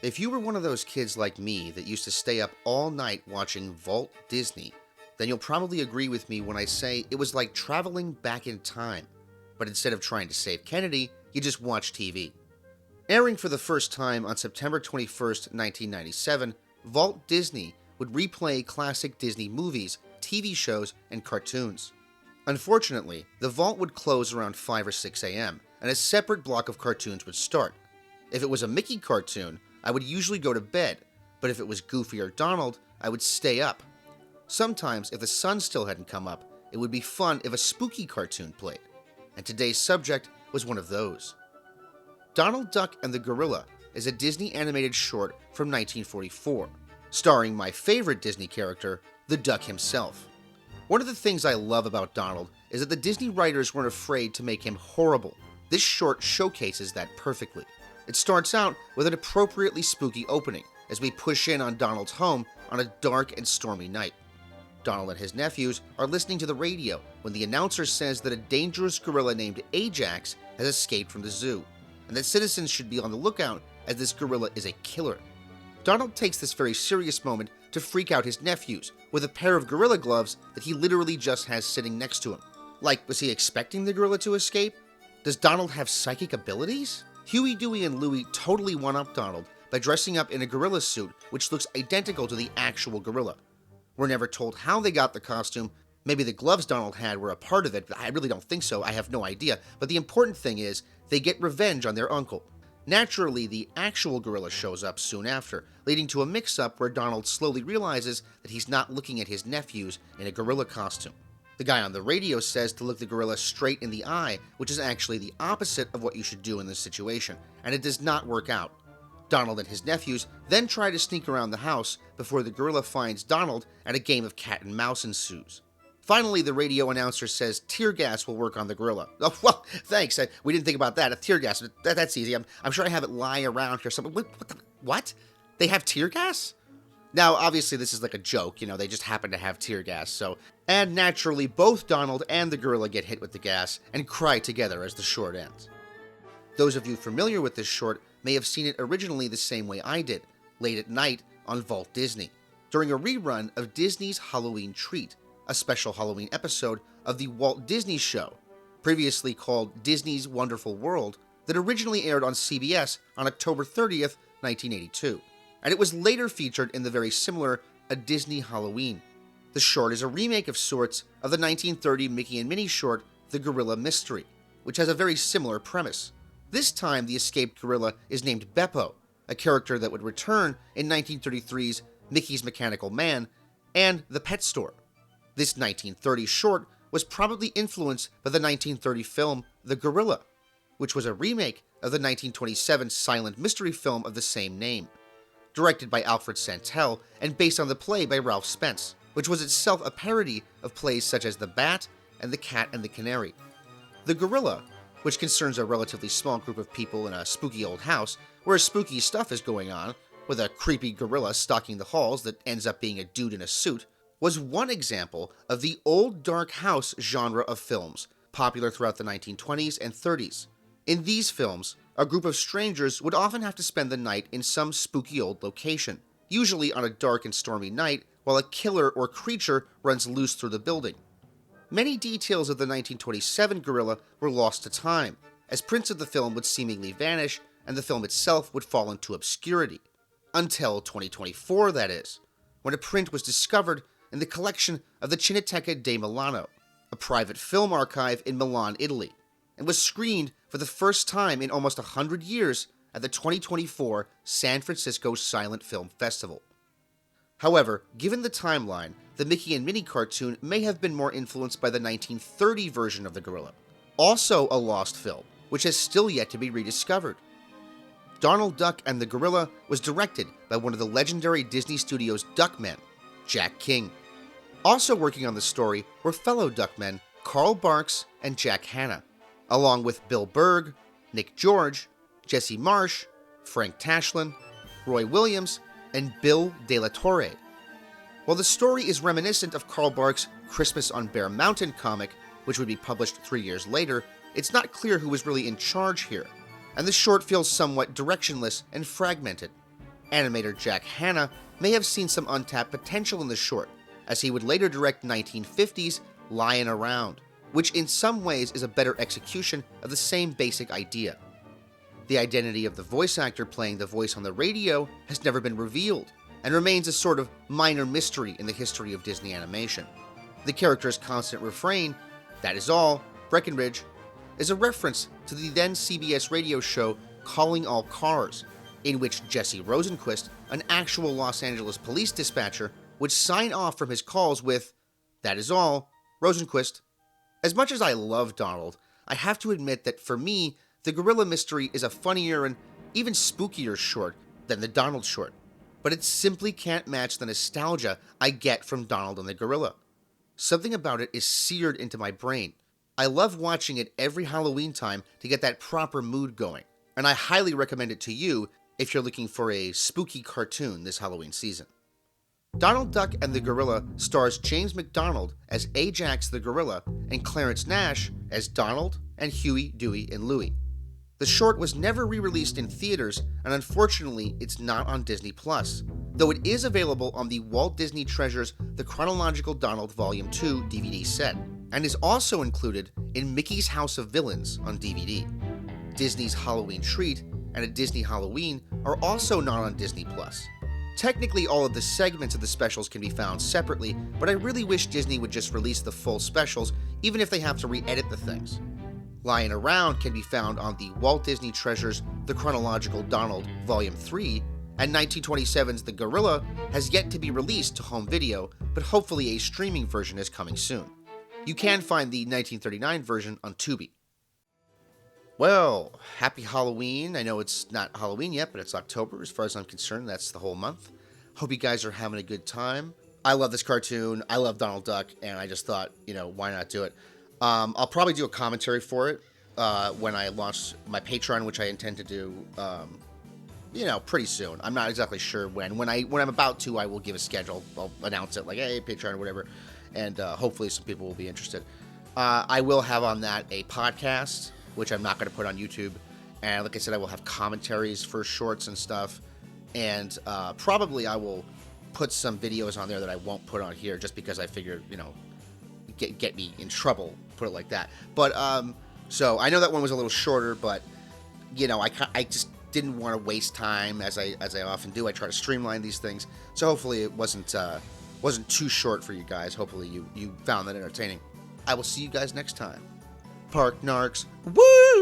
If you were one of those kids like me that used to stay up all night watching Walt Disney, then you'll probably agree with me when I say it was like traveling back in time. But instead of trying to save Kennedy, you just watch TV. Airing for the first time on September 21st, 1997, Walt Disney would replay classic Disney movies, TV shows, and cartoons. Unfortunately, the vault would close around 5 or 6 a.m., and a separate block of cartoons would start. If it was a Mickey cartoon, I would usually go to bed, but if it was Goofy or Donald, I would stay up. Sometimes, if the sun still hadn't come up, it would be fun if a spooky cartoon played, and today's subject was one of those. Donald Duck and the Gorilla is a Disney animated short from 1944, starring my favorite Disney character, the Duck himself. One of the things I love about Donald is that the Disney writers weren't afraid to make him horrible. This short showcases that perfectly. It starts out with an appropriately spooky opening as we push in on Donald's home on a dark and stormy night. Donald and his nephews are listening to the radio when the announcer says that a dangerous gorilla named Ajax has escaped from the zoo, and that citizens should be on the lookout as this gorilla is a killer. Donald takes this very serious moment to freak out his nephews with a pair of gorilla gloves that he literally just has sitting next to him. Like, was he expecting the gorilla to escape? Does Donald have psychic abilities? Huey, Dewey, and Louie totally one-up Donald by dressing up in a gorilla suit which looks identical to the actual gorilla. We're never told how they got the costume. Maybe the gloves Donald had were a part of it, but I really don't think so. I have no idea. But the important thing is, they get revenge on their uncle. Naturally, the actual gorilla shows up soon after, leading to a mix-up where Donald slowly realizes that he's not looking at his nephews in a gorilla costume. The guy on the radio says to look the gorilla straight in the eye, which is actually the opposite of what you should do in this situation, and it does not work out. Donald and his nephews then try to sneak around the house before the gorilla finds Donald and a game of cat and mouse ensues. Finally, the radio announcer says tear gas will work on the gorilla. Oh, well, thanks. We didn't think about that. A tear gas, that's easy. I'm sure I have it lying around here somewhere. What? They have tear gas? Now, obviously, this is like a joke. They just happen to have tear gas. And naturally, both Donald and the gorilla get hit with the gas and cry together as the short ends. Those of you familiar with this short may have seen it originally the same way I did, late at night on Walt Disney, during a rerun of Disney's Halloween Treat, a special Halloween episode of the Walt Disney Show, previously called Disney's Wonderful World, that originally aired on CBS on October 30th, 1982, and it was later featured in the very similar A Disney Halloween. The short is a remake of sorts of the 1930 Mickey and Minnie short The Gorilla Mystery, which has a very similar premise. This time, the escaped gorilla is named Beppo, a character that would return in 1933's Mickey's Mechanical Man and The Pet Store. This 1930 short was probably influenced by the 1930 film The Gorilla, which was a remake of the 1927 silent mystery film of the same name, directed by Alfred Santel and based on the play by Ralph Spence, which was itself a parody of plays such as The Bat and The Cat and the Canary. The Gorilla, which concerns a relatively small group of people in a spooky old house where spooky stuff is going on, with a creepy gorilla stalking the halls that ends up being a dude in a suit, was one example of the old dark house genre of films, popular throughout the 1920s and 30s. In these films, a group of strangers would often have to spend the night in some spooky old location, usually on a dark and stormy night, while a killer or creature runs loose through the building. Many details of the 1927 gorilla were lost to time, as prints of the film would seemingly vanish and the film itself would fall into obscurity. Until 2024, that is, when a print was discovered in the collection of the Cineteca di Milano, a private film archive in Milan, Italy, and was screened for the first time in almost 100 years at the 2024 San Francisco Silent Film Festival. However, given the timeline, the Mickey and Minnie cartoon may have been more influenced by the 1930 version of the gorilla, also a lost film, which has still yet to be rediscovered. Donald Duck and the Gorilla was directed by one of the legendary Disney Studios Duckmen, Jack King. Also working on the story were fellow Duckmen Carl Barks and Jack Hanna, along with Bill Berg, Nick George, Jesse Marsh, Frank Tashlin, Roy Williams, and Bill De La Torre. While the story is reminiscent of Carl Barks' Christmas on Bear Mountain comic, which would be published 3 years later, it's not clear who was really in charge here, and the short feels somewhat directionless and fragmented. Animator Jack Hanna may have seen some untapped potential in the short, as he would later direct 1950's Lyin' Around, which in some ways is a better execution of the same basic idea. The identity of the voice actor playing the voice on the radio has never been revealed, and remains a sort of minor mystery in the history of Disney animation. The character's constant refrain, "That is all, Breckenridge," is a reference to the then CBS radio show Calling All Cars, in which Jesse Rosenquist, an actual Los Angeles police dispatcher, would sign off from his calls with, "That is all, Rosenquist." As much as I love Donald, I have to admit that for me, the Gorilla Mystery is a funnier and even spookier short than the Donald short, but it simply can't match the nostalgia I get from Donald and the Gorilla. Something about it is seared into my brain. I love watching it every Halloween time to get that proper mood going, and I highly recommend it to you if you're looking for a spooky cartoon this Halloween season. Donald Duck and the Gorilla stars James McDonald as Ajax the Gorilla and Clarence Nash as Donald and Huey, Dewey, and Louie. The short was never re-released in theaters, and unfortunately it's not on Disney+, though it is available on the Walt Disney Treasures The Chronological Donald Volume 2 DVD set, and is also included in Mickey's House of Villains on DVD. Disney's Halloween Treat and A Disney Halloween are also not on Disney+. Technically, all of the segments of the specials can be found separately, but I really wish Disney would just release the full specials, even if they have to re-edit the things. Lyin' Around can be found on the Walt Disney Treasures The Chronological Donald Volume 3, and 1927's The Gorilla has yet to be released to home video, but hopefully a streaming version is coming soon. You can find the 1939 version on Tubi. Well, happy Halloween. I know it's not Halloween yet, but it's October. As far as I'm concerned, that's the whole month. Hope you guys are having a good time. I love this cartoon. I love Donald Duck, and I just thought, why not do it? I'll probably do a commentary for it when I launch my Patreon, which I intend to do, pretty soon. I'm not exactly sure when. When I'm about to, I will give a schedule. I'll announce it, like, hey, Patreon or whatever, and hopefully some people will be interested. I will have on that a podcast, which I'm not going to put on YouTube. And like I said, I will have commentaries for shorts and stuff. And probably I will put some videos on there that I won't put on here just because I figured, get me in trouble, put it like that. But so I know that one was a little shorter, but I just didn't want to waste time as I often do. I try to streamline these things. So hopefully it wasn't too short for you guys. Hopefully you found that entertaining. I will see you guys next time. Park Narcs. Woo!